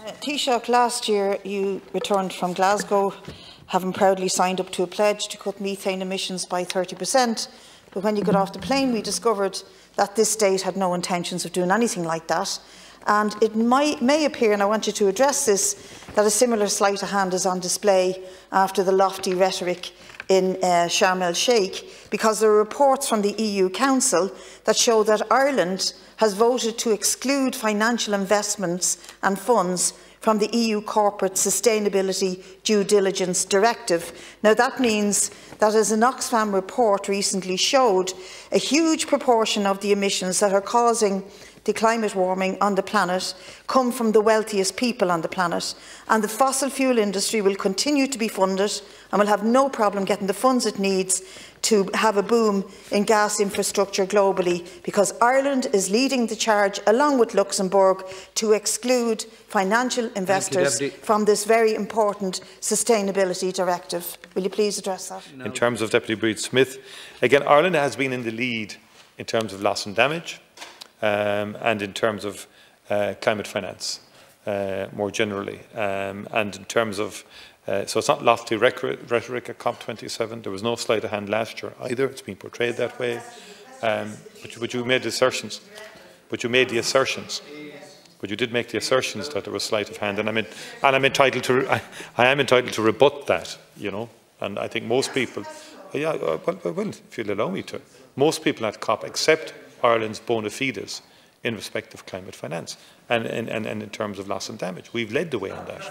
Taoiseach, last year you returned from Glasgow, having proudly signed up to a pledge to cut methane emissions by 30%. But when you got off the plane, we discovered that this state had no intentions of doing anything like that. And it may appear, and I want you to address this, that a similar sleight of hand is on display after the lofty rhetoric in Sharm el-Sheikh, because there are reports from the EU Council that show that Ireland has voted to exclude financial investments and funds from the EU Corporate Sustainability Due Diligence Directive. Now that means that, as an Oxfam report recently showed, a huge proportion of the emissions that are causing the climate warming on the planet come from the wealthiest people on the planet, and the fossil fuel industry will continue to be funded and will have no problem getting the funds it needs to have a boom in gas infrastructure globally, because Ireland is leading the charge, along with Luxembourg, to exclude financial investors from this very important sustainability directive. Will you please address that? In terms of Deputy Bríd Smith, again, Ireland has been in the lead in terms of loss and damage and in terms of climate finance more generally, and in terms of so it's not lofty rhetoric at COP27. There was no sleight of hand last year either. It's been portrayed that way. But you made the assertions. But you made the assertions. But you did make the assertions that there was sleight of hand, and I am entitled to rebut that. You know, and I think most people, yeah, well, if you'll allow me to, most people at COP accept Ireland's bona fides in respect of climate finance and in terms of loss and damage. We've led the way on that.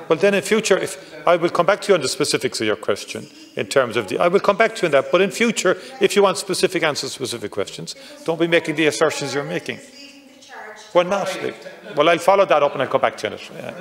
Well, then in future, I will come back to you on the specifics of your question in terms of I will come back to you on that, but in future, if you want specific answers to specific questions, don't be making the assertions you're making. Well, not. Well, I'll follow that up and I'll come back to you on it. Yeah.